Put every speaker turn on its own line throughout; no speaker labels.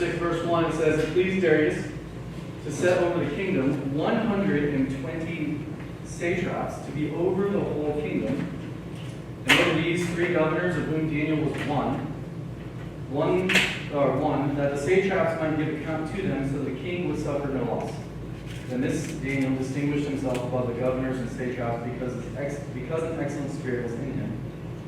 6, verse 1, it says, "It pleased Darius to set over the kingdom 120 satraps to be over the whole kingdom. And over these 3 governors, of whom Daniel was one, that the satraps might give account to them, so that the king would suffer no loss. Then this Daniel distinguished himself above the governors and satraps because an excellent spirit was in him.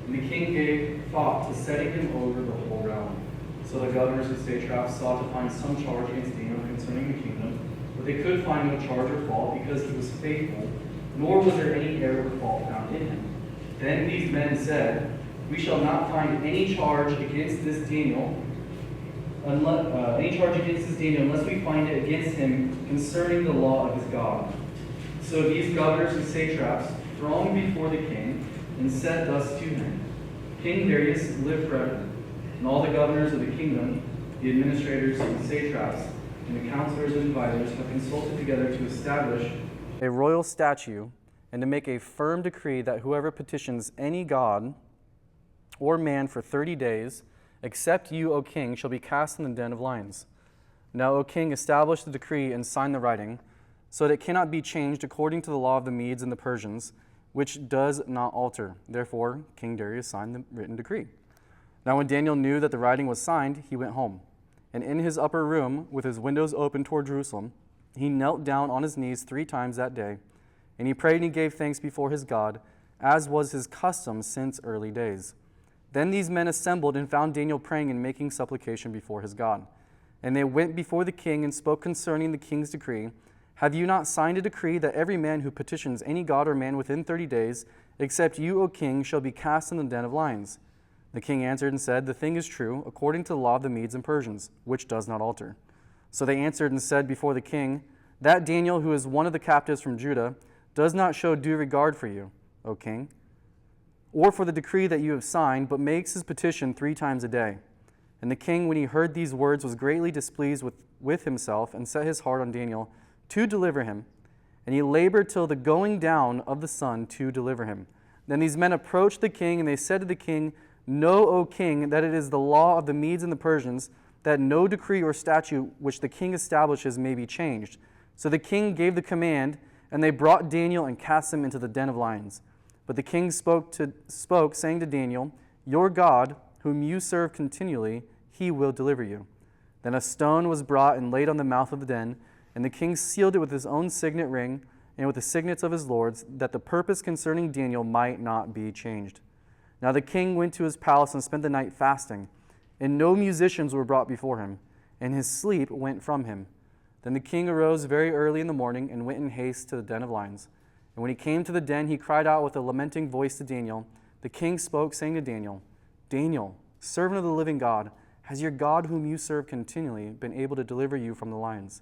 And the king gave thought to setting him over the whole realm. So the governors and satraps sought to find some charge against Daniel concerning the kingdom, but they could find no charge or fault, because he was faithful, nor was there any error or fault found in him. Then these men said, We shall not find any charge against this Daniel, unless we find it against him concerning the law of his God. So these governors and satraps thronged before the king, and said thus to him, King Darius, live forever. And all the governors of the kingdom, the administrators and satraps, and the counselors and advisors have consulted together to establish
a royal statute and to make a firm decree that whoever petitions any god or man for 30 days, except you, O king, shall be cast in the den of lions. Now, O king, establish the decree and sign the writing, so that it cannot be changed according to the law of the Medes and the Persians, which does not alter. Therefore, King Darius signed the written decree. Now when Daniel knew that the writing was signed, he went home. And in his upper room, with his windows open toward Jerusalem, he knelt down on his knees 3 times that day. And he prayed and he gave thanks before his God, as was his custom since early days. Then these men assembled and found Daniel praying and making supplication before his God. And they went before the king and spoke concerning the king's decree. Have you not signed a decree that every man who petitions any god or man within 30 days, except you, O king, shall be cast in the den of lions? The king answered and said, The thing is true, according to the law of the Medes and Persians, which does not alter. So they answered and said before the king, That Daniel, who is one of the captives from Judah, does not show due regard for you, O king, or for the decree that you have signed, but makes his petition 3 times a day. And the king, when he heard these words, was greatly displeased with himself, and set his heart on Daniel to deliver him. And he labored till the going down of the sun to deliver him. Then these men approached the king, and they said to the king, Know, O king, that it is the law of the Medes and the Persians, that no decree or statute which the king establishes may be changed. So the king gave the command, and they brought Daniel and cast him into the den of lions. But the king spoke, saying to Daniel, Your God, whom you serve continually, he will deliver you. Then a stone was brought and laid on the mouth of the den, and the king sealed it with his own signet ring and with the signets of his lords, that the purpose concerning Daniel might not be changed. Now the king went to his palace and spent the night fasting, and no musicians were brought before him, and his sleep went from him. Then the king arose very early in the morning and went in haste to the den of lions. And when he came to the den, he cried out with a lamenting voice to Daniel. The king spoke, saying to Daniel, Daniel, servant of the living God, has your God whom you serve continually been able to deliver you from the lions?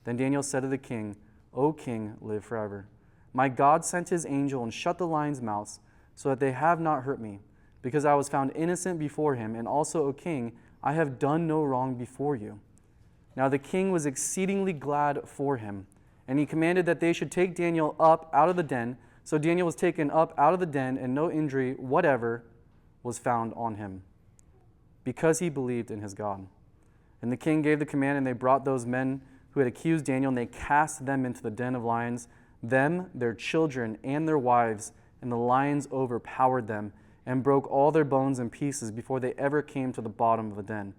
Then Daniel said to the king, O king, live forever. My God sent his angel and shut the lions' mouths, so that they have not hurt me, because I was found innocent before him, and also, O king, I have done no wrong before you. Now the king was exceedingly glad for him, and he commanded that they should take Daniel up out of the den. So Daniel was taken up out of the den, and no injury whatever was found on him, because he believed in his God. And the king gave the command, and they brought those men who had accused Daniel, and they cast them into the den of lions, them, their children, and their wives, and the lions overpowered them, and broke all their bones in pieces before they ever came to the bottom of the den.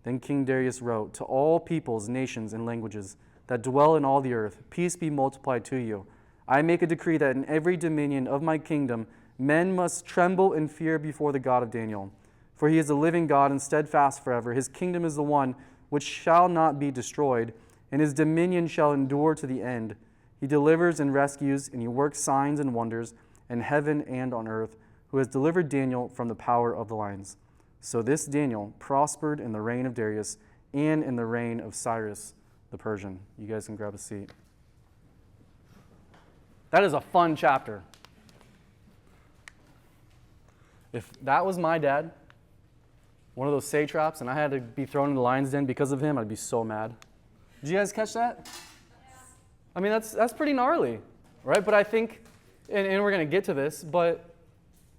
Then King Darius wrote, To all peoples, nations, and languages that dwell in all the earth, peace be multiplied to you. I make a decree that in every dominion of my kingdom men must tremble and fear before the God of Daniel. For he is a living God and steadfast forever. His kingdom is the one which shall not be destroyed, and his dominion shall endure to the end. He delivers and rescues, and he works signs and wonders in heaven and on earth, who has delivered Daniel from the power of the lions. So this Daniel prospered in the reign of Darius and in the reign of Cyrus the Persian. You guys can grab a seat. That is a fun chapter. If that was my dad, one of those satraps, and I had to be thrown in the lion's den because of him, I'd be so mad. Did you guys catch that? I mean, that's pretty gnarly, right? But I think, and we're going to get to this, but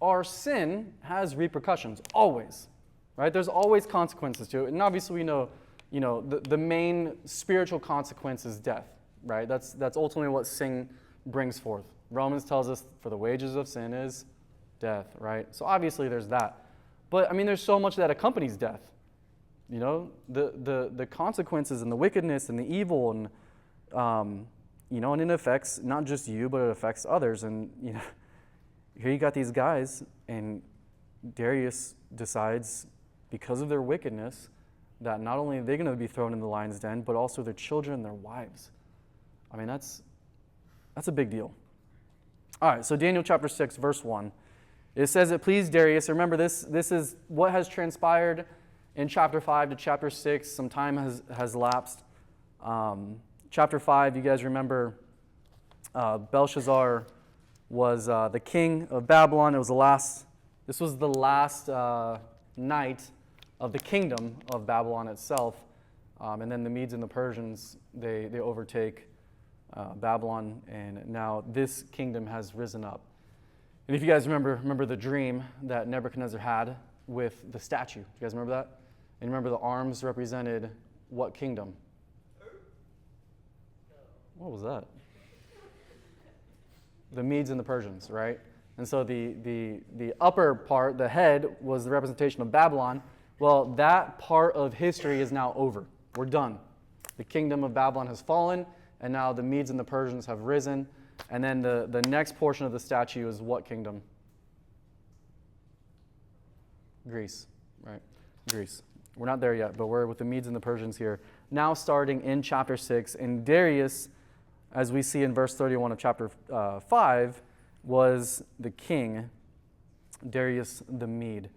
our sin has repercussions, always, right? There's always consequences to it. And obviously we know the main spiritual consequence is death, right? That's ultimately what sin brings forth. Romans tells us for the wages of sin is death, right? So obviously there's that. But I mean, there's so much that accompanies death. The consequences and the wickedness and the evil and and it affects not just you, but it affects others. And here you got these guys, and Darius decides, because of their wickedness, that not only are they going to be thrown in the lion's den, but also their children and their wives. I mean, that's a big deal. All right, so Daniel chapter 6, verse 1. It says, it pleased Darius. Remember, this is what has transpired in chapter 5 to chapter 6. Some time has lapsed. Chapter 5, you guys remember, Belshazzar was the king of Babylon. This was the last night of the kingdom of Babylon itself. And then the Medes and the Persians, they overtake Babylon, and now this kingdom has risen up. And if you guys remember the dream that Nebuchadnezzar had with the statue. Do you guys remember that? And remember the arms represented what kingdom? What was that? The Medes and the Persians, right? And so the upper part, the head, was the representation of Babylon. Well, that part of history is now over. We're done. The kingdom of Babylon has fallen, and now the Medes and the Persians have risen. And then the next portion of the statue is what kingdom? Greece, right? Greece. We're not there yet, but we're with the Medes and the Persians here. Now starting in chapter 6, and Darius, as we see in verse 31 of chapter 5, was the king, Darius the Mede.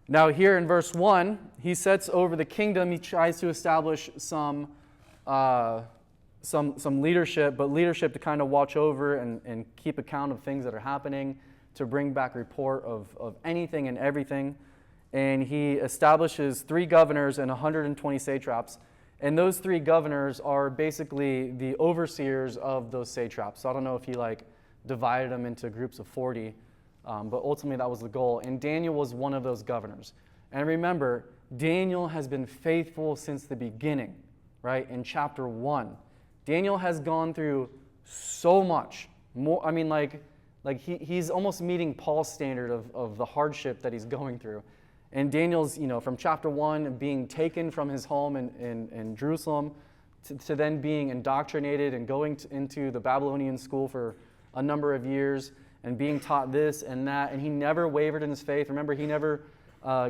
Now here in verse 1, he sets over the kingdom. He tries to establish some leadership, but leadership to kind of watch over and keep account of things that are happening, to bring back report of anything and everything. And he establishes 3 governors and 120 satraps. And those 3 governors are basically the overseers of those satraps. So I don't know if he divided them into groups of 40, but ultimately that was the goal. And Daniel was one of those governors. And remember, Daniel has been faithful since the beginning, right? In chapter 1. Daniel has gone through so much more. I mean, he's almost meeting Paul's standard of the hardship that he's going through. And Daniel's, from chapter 1, being taken from his home in Jerusalem to then being indoctrinated and going into the Babylonian school for a number of years and being taught this and that. And he never wavered in his faith. Remember, he never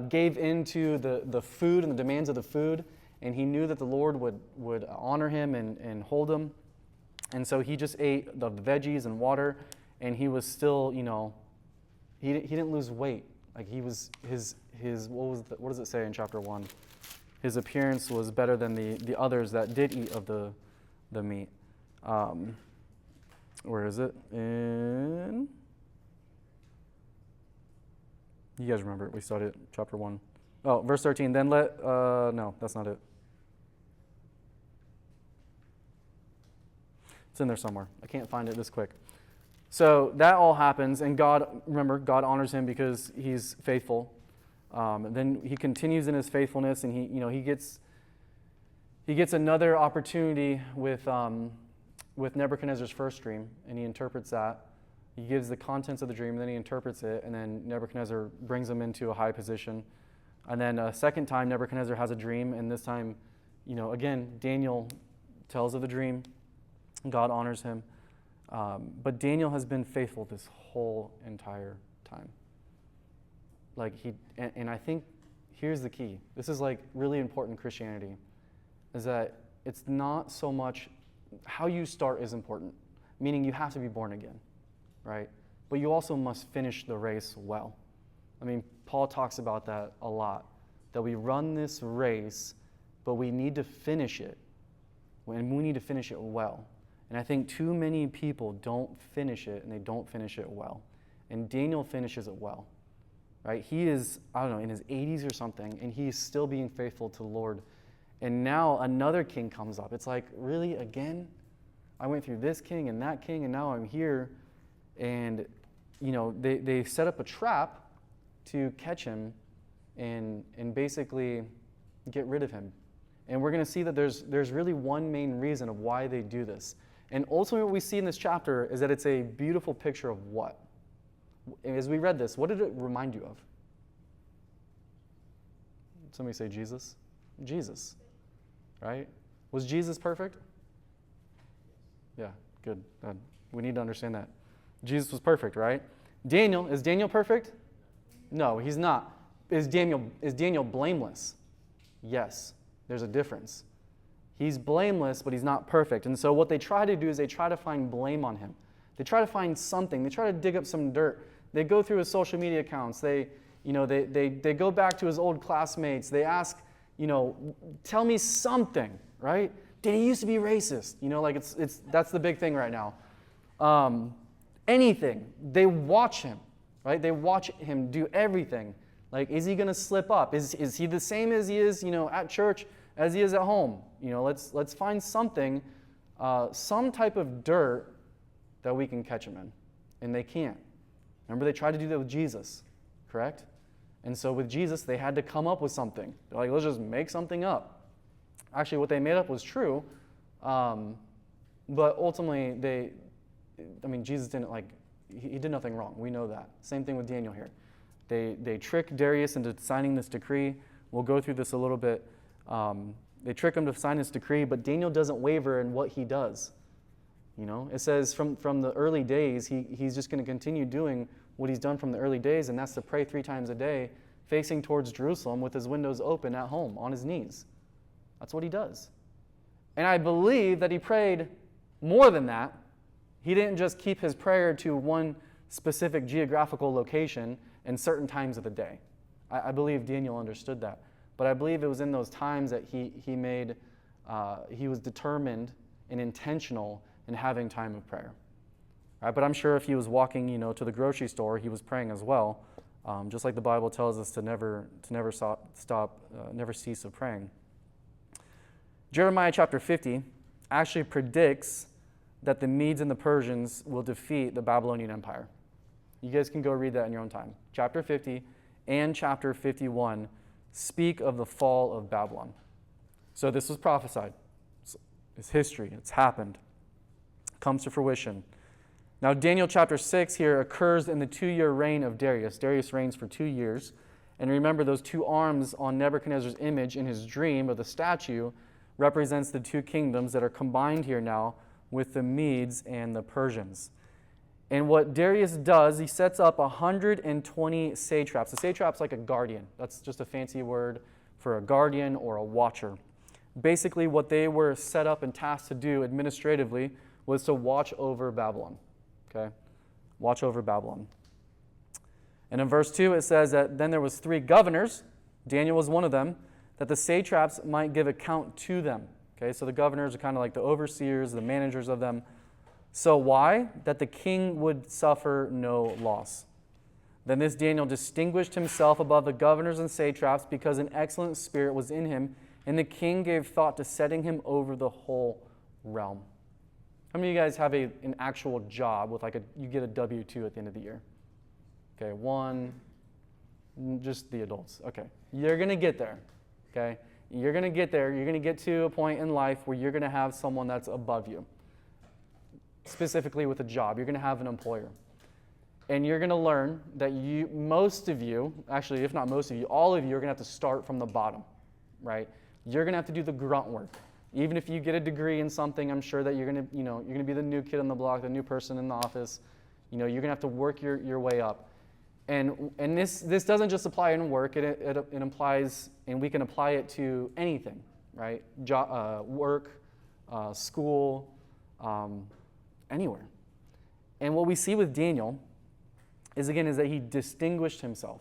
gave in to the food and the demands of the food. And he knew that the Lord would honor him and hold him. And so he just ate the veggies and water. And he was still, he didn't lose weight. He was what does it say in chapter 1? His appearance was better than the others that did eat of the meat. Where is it? You guys remember it. We started chapter 1. Oh, verse 13. Then no, that's not it. It's in there somewhere. I can't find it this quick. So that all happens, and God honors him because he's faithful. Then he continues in his faithfulness, and he gets another opportunity with Nebuchadnezzar's first dream, and he interprets that. He gives the contents of the dream, and then he interprets it, and then Nebuchadnezzar brings him into a high position. And then a second time, Nebuchadnezzar has a dream, and this time, again, Daniel tells of the dream. God honors him. But Daniel has been faithful this whole entire time. And I think here's the key. This is really important in Christianity, is that it's not so much how you start is important, meaning you have to be born again, right? But you also must finish the race well. I mean, Paul talks about that a lot, that we run this race, but we need to finish it, and we need to finish it well. And I think too many people don't finish it, and they don't finish it well. And Daniel finishes it well, right? He is, in his 80s or something, and he's still being faithful to the Lord. And now another king comes up. It's really, again? I went through this king, and now I'm here. And, they set up a trap to catch him and basically get rid of him. And we're going to see that there's really one main reason of why they do this. And ultimately what we see in this chapter is that it's a beautiful picture of what? As we read this, what did it remind you of? Somebody say Jesus? Jesus, right? Was Jesus perfect? Yeah, good. We need to understand that. Jesus was perfect, right? Is Daniel perfect? No, he's not. Is Daniel blameless? Yes, there's a difference. He's blameless, but he's not perfect. And so what they try to do is they try to find blame on him. They try to find something. They try to dig up some dirt. They go through his social media accounts. They go back to his old classmates. They ask, tell me something, right? Did he used to be racist? That's the big thing right now. Anything. They watch him, right? They watch him do everything. Like, is he going to slip up? Is he the same as he is, at church as he is at home? Let's find something, some type of dirt that we can catch him in. And they can't. Remember, they tried to do that with Jesus, correct? And so with Jesus, they had to come up with something. They're like, let's just make something up. Actually, what they made up was true, but ultimately, Jesus didn't he did nothing wrong. We know that. Same thing with Daniel here. They trick Darius into signing this decree. We'll go through this a little bit. They trick him to sign this decree, but Daniel doesn't waver in what he does. It says from the early days, he's just going to continue doing what he's done from the early days, and that's to pray 3 times a day, facing towards Jerusalem with his windows open at home on his knees. That's what he does. And I believe that he prayed more than that. He didn't just keep his prayer to one specific geographical location and certain times of the day. I believe Daniel understood that. But I believe it was in those times that he was determined and intentional in having time of prayer. Right? But I'm sure if he was walking, to the grocery store, he was praying as well. Just like the Bible tells us to never cease of praying. Jeremiah chapter 50 actually predicts that the Medes and the Persians will defeat the Babylonian Empire. You guys can go read that in your own time. Chapter 50 and chapter 51 speak of the fall of Babylon. So this was prophesied. It's history. It's happened. It comes to fruition. Now Daniel chapter 6 here occurs in the 2-year reign of Darius. Darius reigns for 2 years. And remember, those 2 arms on Nebuchadnezzar's image in his dream of the statue represents the 2 kingdoms that are combined here now with the Medes and the Persians. And what Darius does, he sets up 120 satraps. A satrap's like a guardian. That's just a fancy word for a guardian or a watcher. Basically, what they were set up and tasked to do administratively was to watch over Babylon. Okay? Watch over Babylon. And in verse 2, it says that then there was 3 governors, Daniel was one of them, that the satraps might give account to them. Okay, so the governors are kind of like the overseers, the managers of them. So why? That the king would suffer no loss. Then this Daniel distinguished himself above the governors and satraps because an excellent spirit was in him, and the king gave thought to setting him over the whole realm. How many of you guys have an actual job with you get a W-2 at the end of the year? Okay, 1, just the adults. Okay, you're going to get there. Okay, you're going to get there. You're going to get to a point in life where you're going to have someone that's above you. Specifically with a job, you're going to have an employer. And you're going to learn that most of you, actually, if not most of you, all of you are going to have to start from the bottom, right? You're going to have to do the grunt work. Even if you get a degree in something, I'm sure that you're going to be the new kid on the block, the new person in the office. You're going to have to work your way up. And this doesn't just apply in work. It implies, and we can apply it to anything, right? Work, school, anywhere. And what we see with Daniel is that he distinguished himself.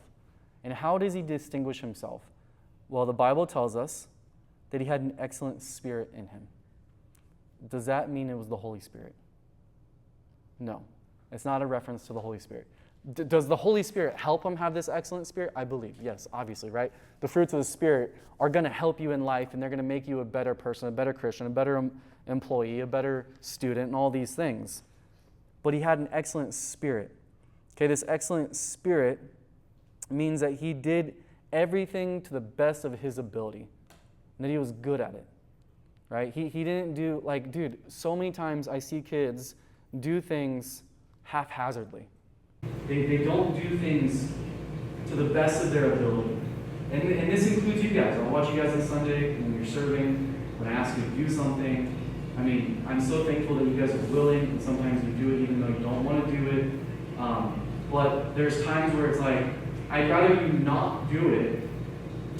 And how does he distinguish himself? Well, the Bible tells us that he had an excellent spirit in him. Does that mean it was the Holy Spirit? No. It's not a reference to the Holy Spirit. Does the Holy Spirit help him have this excellent spirit? I believe, yes, obviously, right? The fruits of the Spirit are going to help you in life, and they're going to make you a better person, a better Christian, a better employee, a better student, and all these things. But he had an excellent spirit. Okay, this excellent spirit means that he did everything to the best of his ability. and that he was good at it, right? He didn't do, like, dude, so many times I see kids do things haphazardly.
They don't do things to the best of their ability. And this includes you guys. I'll watch you guys on Sunday when you're serving, when I ask you to do something. I mean, I'm so thankful that you guys are willing, and sometimes you do it even though you don't want to do it. But there's times where it's like, I'd rather you not do it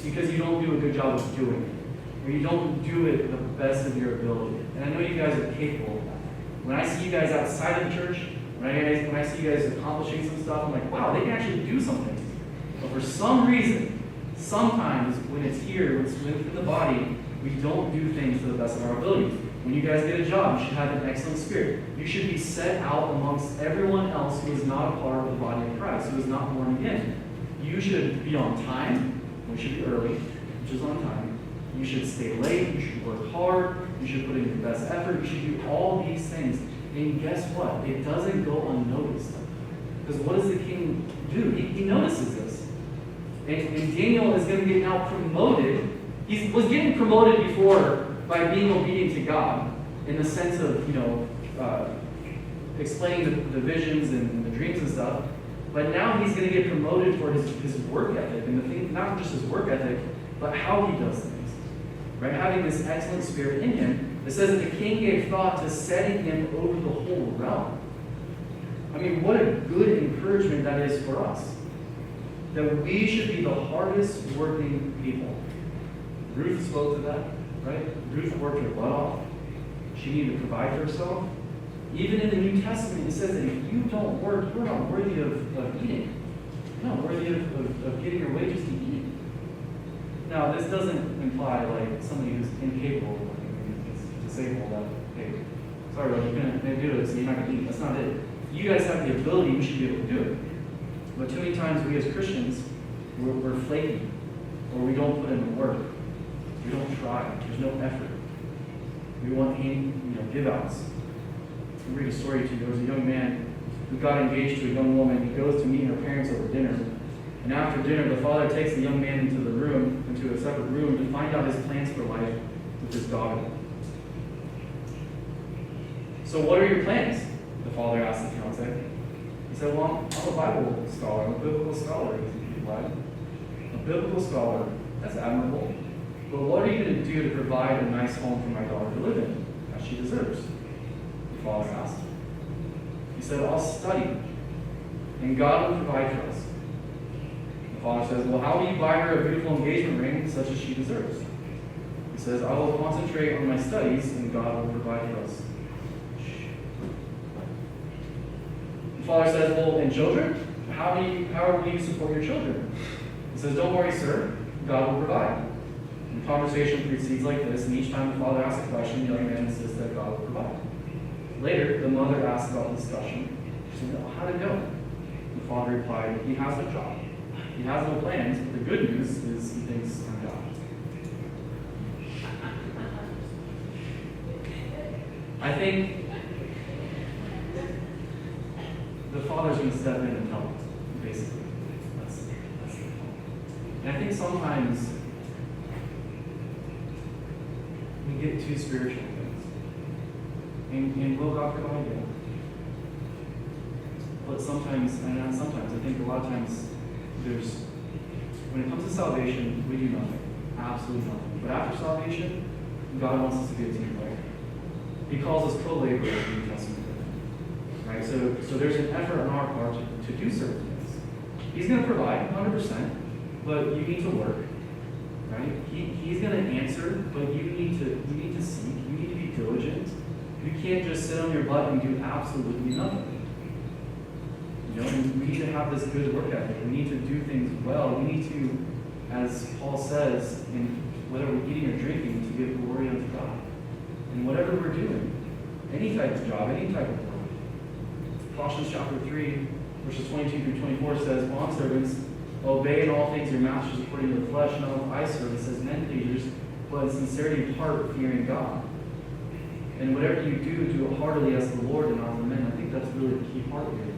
because you don't do a good job of doing it, or you don't do it to the best of your ability. And I know you guys are capable of that. When I see you guys outside of the church, when I see you guys accomplishing some stuff, I'm like, wow, they can actually do something. But for some reason, sometimes when it's here, when it's within the body, we don't do things to the best of our ability. When you guys get a job, you should have an excellent spirit. You should be set out amongst everyone else who is not a part of the body of Christ, who is not born again. You should be on time, which should be early, which is on time. You should stay late, you should work hard, you should put in your best effort, you should do all these things. And guess what? It doesn't go unnoticed. Because what does the king do? He notices this. And Daniel is going to get now promoted. He was getting promoted before by being obedient to God in the sense of, explaining the visions and the dreams and stuff. But now he's going to get promoted for his work ethic, and the thing, not just his work ethic, but how he does things. Right? Having this excellent spirit in him, it says that the king gave thought to setting him over the whole realm. I mean, what a good encouragement that is for us. That we should be the hardest working people. Ruth spoke to that, right? Ruth worked her butt off. She needed to provide for herself. Even in the New Testament, it says that if you don't work, you're not worthy of eating. You're not worthy of getting your wages to eat. Now, this doesn't imply like somebody who's incapable of working, is disabled, that, hey, sorry, bro, you're going to do it, so you're not going to eat. That's not it. If you guys have the ability, you should be able to do it. But too many times we as Christians, we're flaky, or we don't put in the work. We don't try. There's no effort. We want give outs. I'll read a story to you. There was a young man who got engaged to a young woman. He goes to meet her parents over dinner. And after dinner, the father takes the young man into a separate room to find out his plans for life with his daughter. So what are your plans? The father asked the fiance. He said, well, I'm a Bible scholar. I'm a biblical scholar. He replied. A biblical scholar. That's admirable. But what are you going to do to provide a nice home for my daughter to live in, as she deserves? The father asked. He said, I'll study, and God will provide for us. The father says, well, how will you buy her a beautiful engagement ring such as she deserves? He says, I will concentrate on my studies, and God will provide for us. The father says, well, and children? How will you support your children? He says, don't worry, sir. God will provide. And the conversation proceeds like this, and each time the father asks a question, the young man insists that God will provide. Later, the mother asks about the discussion. She said, well, how did it go? The father replied, he has no job. He has no plans, but the good news is he thinks on God. I think the father's going to step in and help, basically. That's the point. And I think sometimes we get too spiritual with things. And will God provide you? But sometimes, and not sometimes, I think a lot of times when it comes to salvation, we do nothing. Absolutely nothing. But after salvation, God wants us to be a team player. He calls us co-laborers in the New Testament. Right? So there's an effort on our part to do certain things. He's going to provide 100%, but you need to work. Right? He's going to answer, but you need to seek. You need to be diligent. You can't just sit on your butt and do absolutely nothing. And we need to have this good work ethic. We need to do things well. We need to, as Paul says, in whether we're eating or drinking, to give glory unto God. And whatever we're doing, any type of job, any type of work. Colossians chapter 3, verses 22 through 24 says, bondservants, obey in all things your masters according to the flesh, not with eye service as men pleasers, but in sincerity of heart, fearing God. And whatever you do, do it heartily as the Lord and not for men. I think that's really the key part here.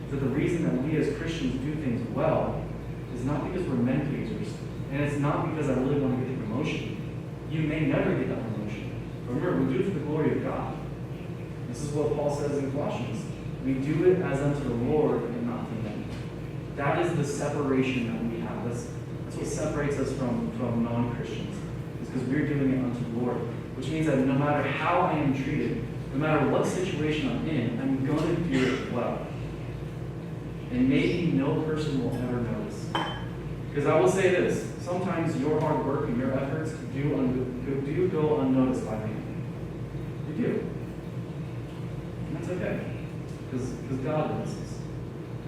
So the reason that we as Christians do things well is not because we're men pleasers, and it's not because I really want to get the promotion. you may never get that promotion. But remember, we do it for the glory of God. This is what Paul says in Colossians. We do it as unto the Lord and not to men. That is the separation that we have. That's what separates us from non-Christians. It's because we're doing it unto the Lord. Which means that no matter how I am treated, no matter what situation I'm in, I'm going to do it well. And maybe no person will ever notice. Because I will say this, sometimes your hard work and your efforts do go unnoticed by me. You do. And that's okay. Because God notices.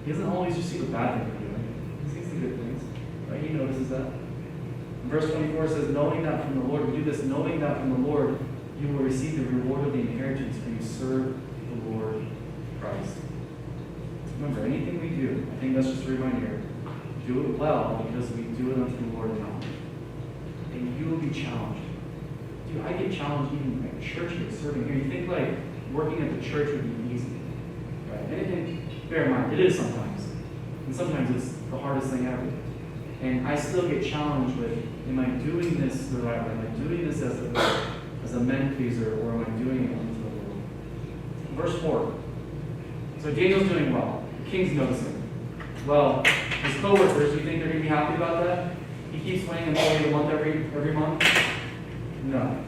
He doesn't always just see the bad things you're doing. He sees the good things. Right? He notices that. And verse 24 says, knowing that from the Lord, we do this, knowing that from the Lord, you will receive the reward of the inheritance when you serve the Lord Christ. Remember, anything we do, I think that's just a reminder, do it well because we do it unto the Lord now. And you will be challenged. Dude, I get challenged even at church here, serving here. You think like working at the church would be easy. Right? And bear in mind, it is sometimes. And sometimes it's the hardest thing ever. And I still get challenged with, am I doing this the right way? Am I doing this as a men pleaser, or am I doing it unto the Lord? Verse 4. So Daniel's doing well. The king's noticing. Well, his co-workers, do you think they're going to be happy about that? He keeps weighing employee a month every month? No.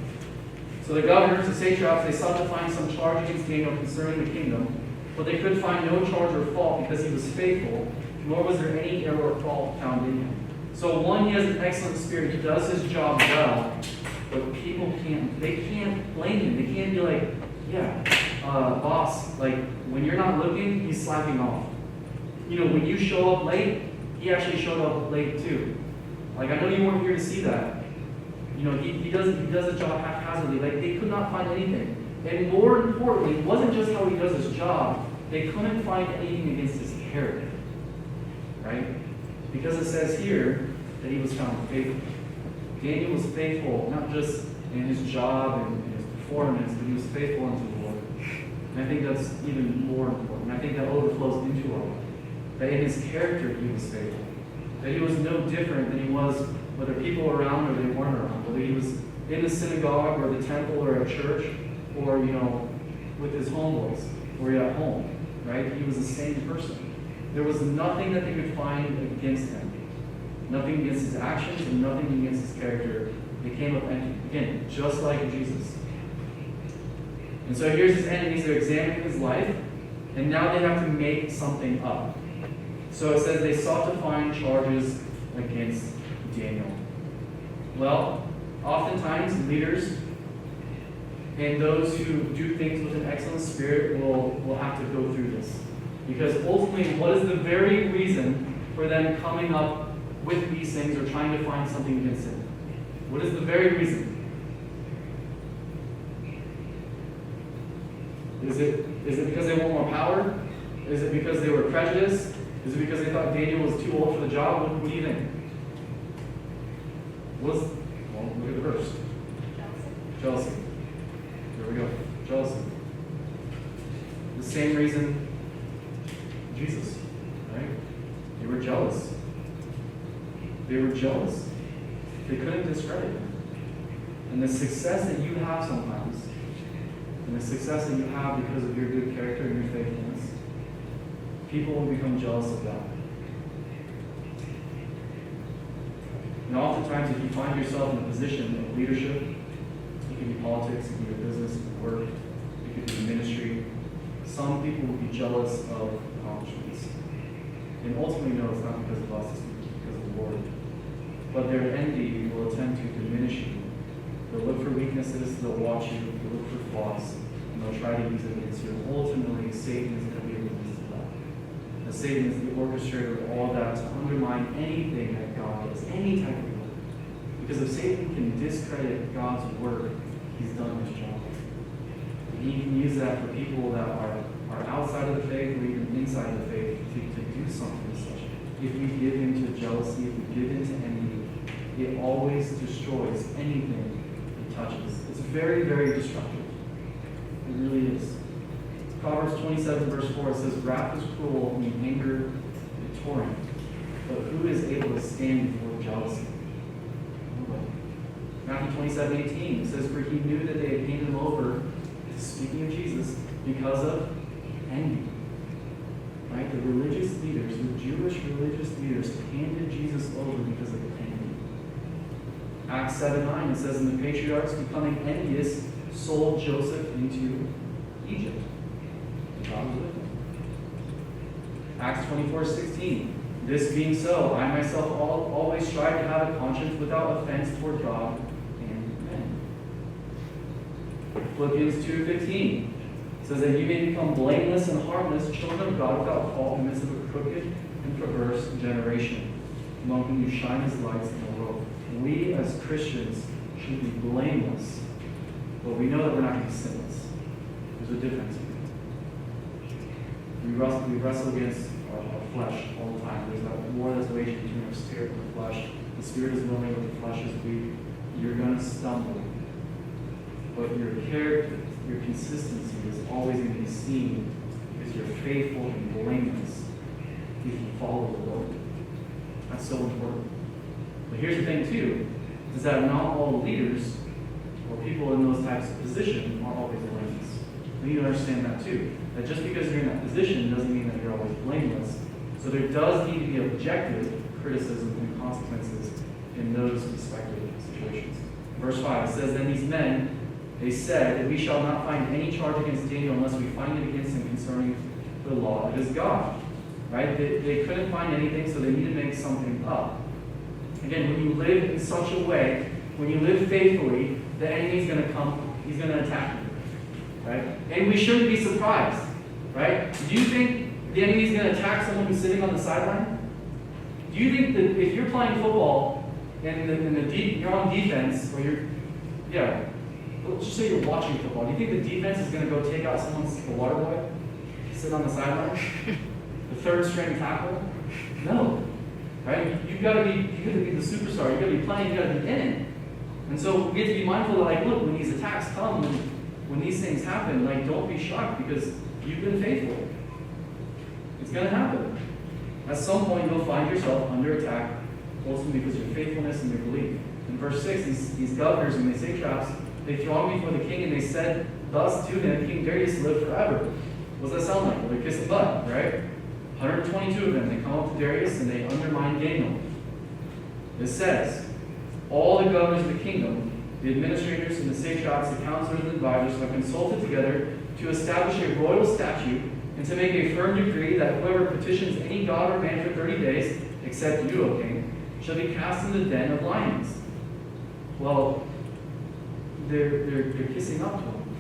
So the governors, the satraps, they sought to find some charge against Daniel concerning the kingdom, but they could find no charge or fault because he was faithful, nor was there any error or fault found in him. So one, he has an excellent spirit. He does his job well, but people can't blame him. They can't be like, yeah, boss, like when you're not looking, he's slacking off. You know, when you show up late, he actually showed up late too. Like, I know you weren't here to see that. You know, he does the job haphazardly. Like, they could not find anything. And more importantly, it wasn't just how he does his job. They couldn't find anything against his character. Right? Because it says here that he was found faithful. Daniel was faithful, not just in his job and in his performance, but he was faithful unto the Lord. And I think that's even more important. I think that overflows into our life. That in his character he was faithful. That he was no different than he was whether people were around or they weren't around. Whether he was in the synagogue or the temple or at church, or, you know, with his homeboys, or at home. Right? He was the same person. There was nothing that they could find against him. Nothing against his actions and nothing against his character. They came up, and again, just like Jesus. And so here's his enemies. They're examining his life, and now they have to make something up. So it says they sought to find charges against Daniel. Well, oftentimes leaders and those who do things with an excellent spirit will have to go through this. Because ultimately, what is the very reason for them coming up with these things or trying to find something against him? What is the very reason? Is it because they want more power? Is it because they were prejudiced? Is it because they thought Daniel was too old for the job? What do you think? Well, look at the verse. Jealousy. There we go. Jealousy. The same reason Jesus, right? They were jealous. They were jealous. They couldn't discredit him. And the success that you have sometimes, and the success that you have because of your good character and your faithfulness, people will become jealous of that. And oftentimes, if you find yourself in a position of leadership, it can be politics, it can be business, it can be work, it could be ministry. Some people will be jealous of accomplishments. And ultimately, no, it's not because of us, it's because of the Lord. But their envy will attempt to diminish you. They'll look for weaknesses, they'll watch you, they'll look for flaws, and they'll try to use it against you. And ultimately, Satan is going to be able to use that. And Satan is the orchestrator of all that to undermine anything that God does, any type of work. Because if Satan can discredit God's work, he's done his job. And he can use that for people that are outside of the faith or even inside of the faith to do something as such. If we give into jealousy, if we give into envy, it always destroys anything it touches. It's very, very destructive. It really is. Proverbs 27, verse 4, it says, wrath is cruel and anger a torrent, but who is able to stand before jealousy? Nobody. Matthew 27:18 says, for he knew that they had handed him over, speaking of Jesus, because of envy. Right? The religious leaders, the Jewish religious leaders, handed Jesus over because of envy. Acts 7:9, it says, and the patriarchs, becoming envious, sold Joseph into Egypt. And God was with him. Acts 24:16, this being so, I myself always strive to have a conscience without offense toward God and men. Philippians 2:15 says that you may become blameless and harmless, children of God without fault in the midst of a crooked and perverse generation, among whom you shine as lights in the world. We as Christians should be blameless, but we know that we're not going to be sinless. There's a difference. We wrestle against our flesh all the time. There's that war that's waging between our spirit and the flesh. The spirit is willing, but the flesh is weak. You're going to stumble. But your character, your consistency is always going to be seen because you're faithful and blameless if you follow the Lord. That's so important. But here's the thing, too, is that not all leaders or people in those types of positions are always blameless. We need to understand that, too. That just because you're in that position doesn't mean that you're always blameless. So there does need to be objective criticism and consequences in those respective situations. Verse 5, it says, then these men, they said that we shall not find any charge against Daniel unless we find it against him concerning the law of his God. Right? They couldn't find anything, so they needed to make something up. Again, when you live in such a way, when you live faithfully, the enemy's going to come, he's going to attack you. Right? And we shouldn't be surprised. Right? Do you think the enemy's going to attack someone who's sitting on the sideline? Do you think that if you're playing football and you're on defense, or let's just say you're watching football, do you think the defense is going to go take out the water boy sitting on the sideline? The third string tackle? No. Right? You've got to be the superstar. You've got to be playing. You've got to be in it. And so we get to be mindful that, look, when these attacks come, when these things happen, don't be shocked because you've been faithful. It's going to happen. At some point, you'll find yourself under attack, ultimately because of your faithfulness and your belief. In verse 6, these governors and these satraps, they thronged before the king, and they said thus to him, King Darius live forever. What does that sound like? Well, they're kissing butt, right? 122 of them, they come up to Darius, and they undermine Daniel. It says, all the governors of the kingdom, the administrators and the satraps, the counselors and advisors have consulted together to establish a royal statute and to make a firm decree that whoever petitions any god or man for 30 days, except you, O king, shall be cast in the den of lions. Well, they're kissing up to him.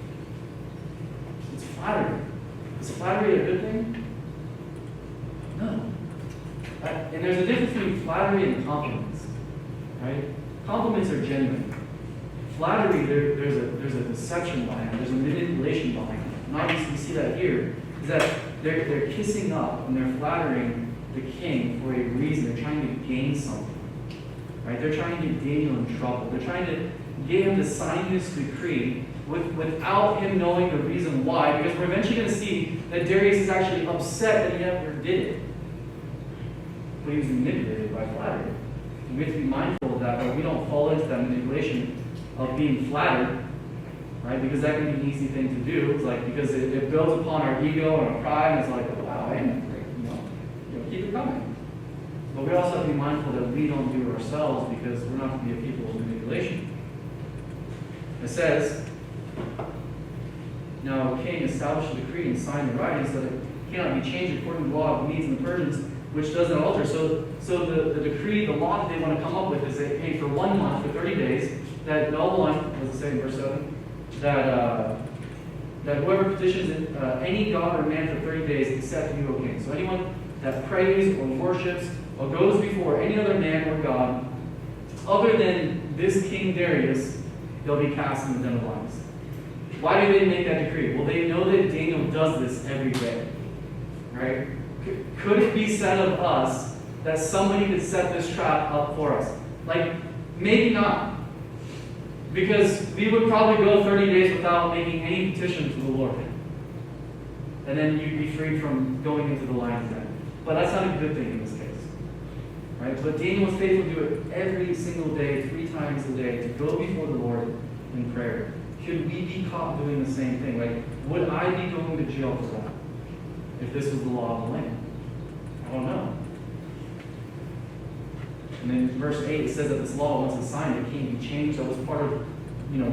It's flattery. Is flattery a good thing? No. And there's a difference between flattery and compliments. Right? Compliments are genuine. Flattery, there's a deception behind it. There's a manipulation behind it. And obviously we see that here, is that they're kissing up and they're flattering the king for a reason. They're trying to gain something. Right? They're trying to get Daniel in trouble. They're trying to get him to sign this decree without him knowing the reason why, because we're eventually going to see that Darius is actually upset that he never did it. But he was manipulated by flattery. And we have to be mindful of that, but we don't fall into that manipulation of being flattered, right? Because that can be an easy thing to do. It's because it builds upon our ego and our pride, and it's wow, I am great, keep it coming. But we also have to be mindful that we don't do it ourselves because we're not going to be a people of manipulation. It says, now the king established a decree and signed the writing so that it cannot be changed according to the law of the Medes and the Persians, which doesn't alter. So the decree, the law that they want to come up with is that, hey, for 1 month, for 30 days, that no one, as it says in verse 7, that whoever petitions any god or man for 30 days except you, O king. So anyone that prays or worships or goes before any other man or god other than this King Darius, they'll be cast in the den of lions. Why do they make that decree? Well, they know that Daniel does this every day. Right? Could it be said of us that somebody could set this trap up for us? Maybe not. Because we would probably go 30 days without making any petition to the Lord. And then you'd be free from going into the lion's den. But that's not a good thing in this case. Right? But Daniel was faithful to do it every single day, 3 times a day, to go before the Lord in prayer. Should we be caught doing the same thing? Like, would I be going to jail for that if this was the law of the land? I don't know. And then in verse 8, it says that this law, once it's signed, it can't be changed. That was part of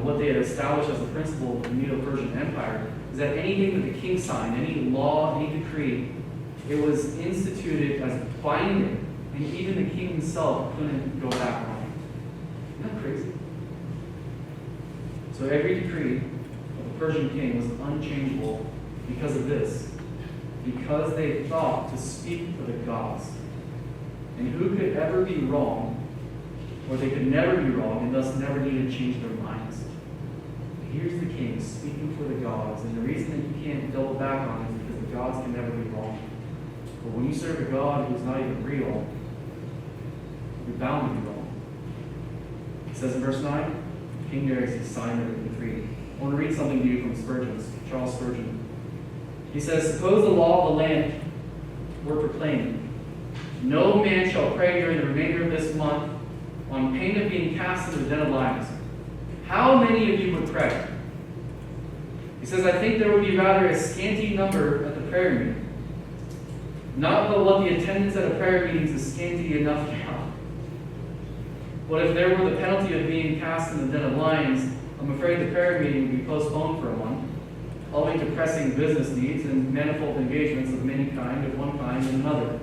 what they had established as a principle of the Medo-Persian Empire, is that anything that the king signed, any law, any decree, it was instituted as binding, and even the king himself couldn't go back on it. Isn't that crazy? So every decree of the Persian king was unchangeable because of this, because they thought to speak for the gods. And who could ever be wrong, or they could never be wrong, and thus never need to change their minds? Here's the king speaking for the gods, and the reason that you can't double back on it is because the gods can never be wrong. But when you serve a God who's not even real, you're bound to be wrong. It says in verse 9, King Darius signed the decree. I want to read something to you from Charles Spurgeon. He says, suppose the law of the land were proclaimed. No man shall pray during the remainder of this month on pain of being cast into the den of lions. How many of you would pray? He says, I think there would be rather a scanty number at the prayer meeting. Not but what the attendance at a prayer meeting is scanty enough now. But if there were the penalty of being cast in the den of lions, I'm afraid the prayer meeting would be postponed for a month, owing to pressing business needs and manifold engagements of many kind, of one kind and another.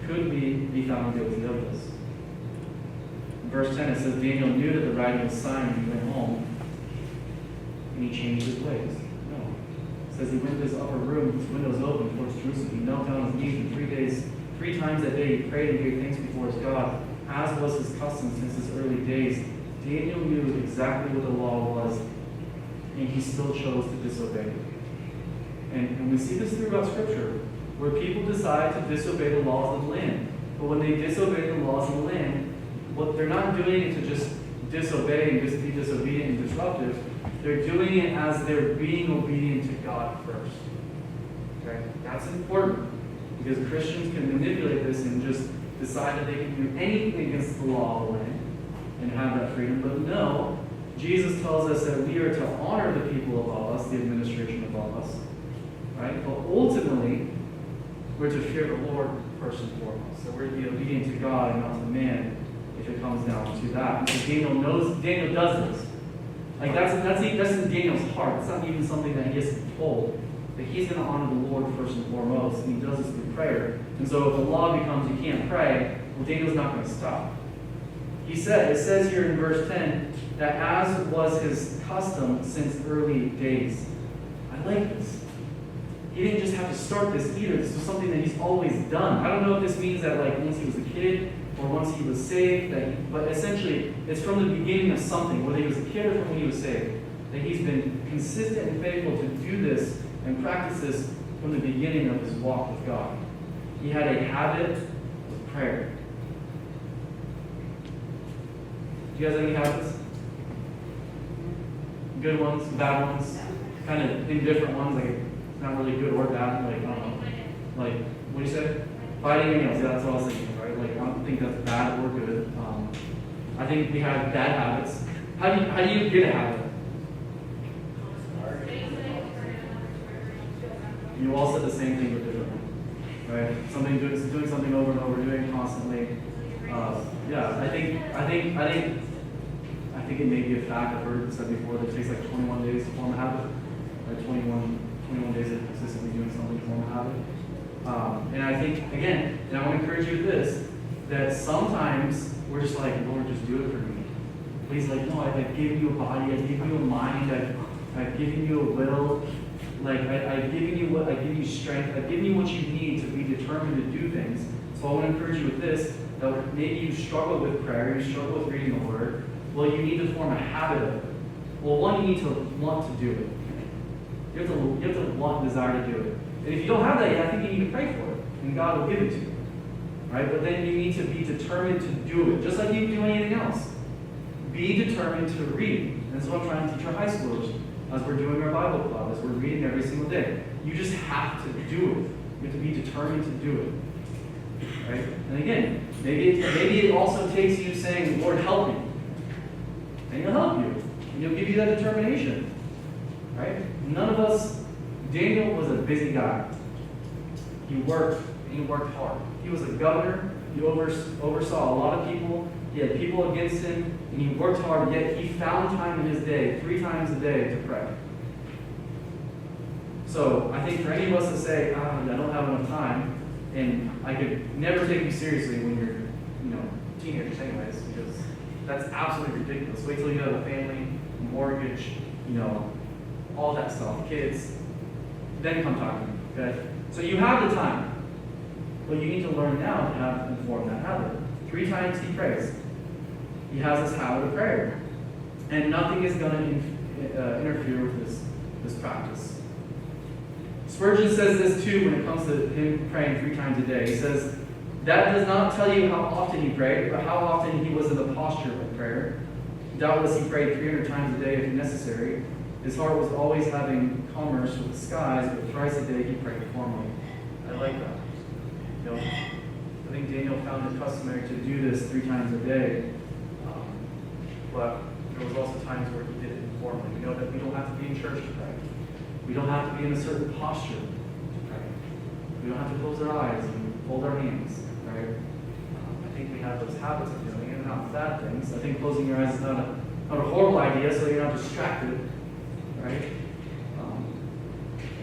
Could we be found guilty of this? In verse 10 it says, Daniel knew that the writing was signed and he went home, and he changed his ways. No. It says he went to his upper room, his windows open towards Jerusalem. He knelt down on his knees, and 3 times a day he prayed and gave thanks before his God, as was his custom since his early days. Daniel knew exactly what the law was, and he still chose to disobey. And we see this throughout Scripture, where people decide to disobey the laws of the land. But when they disobey the laws of the land, what they're not doing it to just disobey and just be disobedient and disruptive. They're doing it as they're being obedient to God first. Okay? That's important, because Christians can manipulate this and just decide that they can do anything against the law of the land and have that freedom. But no, Jesus tells us that we are to honor the people above us, the administration above us. Right? But ultimately, we're to fear the Lord first and foremost. So we're to be obedient to God and not to man if it comes down to that. Because Daniel does this. Like that's in Daniel's heart. It's not even something that he has to be told. But he's going to honor the Lord first and foremost. And he does this through prayer. And so if the law becomes you can't pray, well, Daniel's not going to stop. It says here in verse 10 that as was his custom since early days. I like this. He didn't just have to start this either. This was something that he's always done. I don't know if this means that like once he was a kid or once he was saved, but essentially it's from the beginning of something, whether he was a kid or from when he was saved, that he's been consistent and faithful to do this and practice this from the beginning of his walk with God. He had a habit of prayer. Do you guys have any habits? Good ones, bad ones, kind of indifferent ones, like not really good or bad, like, I don't know. Like, what do you say? Biting your nails, yeah, that's what I was thinking, right? Like, I don't think that's bad or good. I think we have bad habits. How do you get a habit? You all said the same thing but differently, right? Doing something over and over, doing it constantly. Yeah, I think it may be a fact. I've heard it said before that it takes like 21 days to form a habit, right? 21 days of consistently doing something to form a habit. And I think, again, and I want to encourage you with this, that sometimes we're just like, Lord, just do it for me. But he's like, no, I've given you a body, I've given you a mind, I've given you a will, like I've given you strength, I've given you what you need to be determined to do things. So I want to encourage you with this, that maybe you struggle with prayer, you struggle with reading the Word. Well, you need to form a habit of it. Well, one, you need to want to do it. You have to want and desire to do it. And if you don't have that yet, I think you need to pray for it, and God will give it to you. Right? But then you need to be determined to do it, just like you do anything else. Be determined to read. And that's what I'm trying to teach our high schoolers as we're doing our Bible club, as we're reading every single day. You just have to do it. You have to be determined to do it. Right? And again, maybe it also takes you saying, Lord, help me. And he'll help you. And he'll give you that determination. Right? None of us, Daniel was a busy guy. He worked, and he worked hard. He was a governor. He oversaw a lot of people. He had people against him, and he worked hard, yet he found time in his day, 3 times a day, to pray. So I think for any of us to say, I don't have enough time, and I could never take you seriously when you're, teenagers anyways, because that's absolutely ridiculous. Wait till you have a family, mortgage, all that stuff, kids, then come talk to me, okay? So you have the time, but you need to learn now to form that habit. 3 times he prays. He has this habit of prayer, and nothing is going to interfere with this practice. Spurgeon says this too when it comes to him praying 3 times a day. He says, that does not tell you how often he prayed, but how often he was in the posture of prayer. Doubtless he prayed 300 times a day if necessary. His heart was always having commerce with the skies, but thrice a day he prayed formally. I like that. I think Daniel found it customary to do this 3 times a day, but there was also times where he did it informally. We know that we don't have to be in church to pray. We don't have to be in a certain posture to pray. We don't have to close our eyes and fold our hands, right? I think we have those habits of doing it, and not bad things. I think closing your eyes is not a horrible idea, so you're not distracted, right?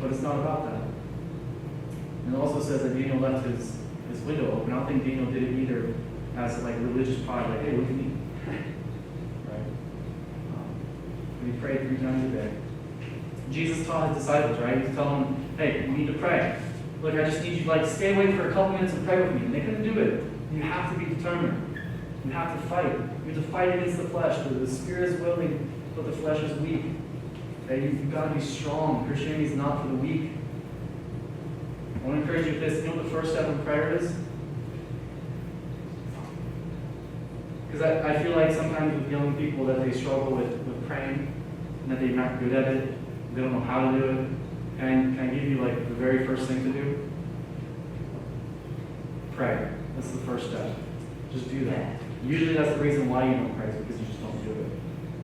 But it's not about that. And it also says that Daniel left his window open. I don't think Daniel did it either as religious pride, like, hey, look at me. Right? But he prayed 3 times a day. Jesus taught his disciples, right? He was telling them, hey, you need to pray. Look, I just need you to stay awake for a couple minutes and pray with me. And they couldn't do it. You have to be determined. You have to fight. You have to fight against the flesh. The spirit is willing, but the flesh is weak. Okay? You've got to be strong. Christianity is not for the weak. I want to encourage you with this. You know what the first step in prayer is? Because I feel like sometimes with young people that they struggle with praying and that they're not good at it. They don't know how to do it. Can I give you the very first thing to do? Pray. That's the first step. Just do that. Usually that's the reason why you don't pray, is because you just don't do it.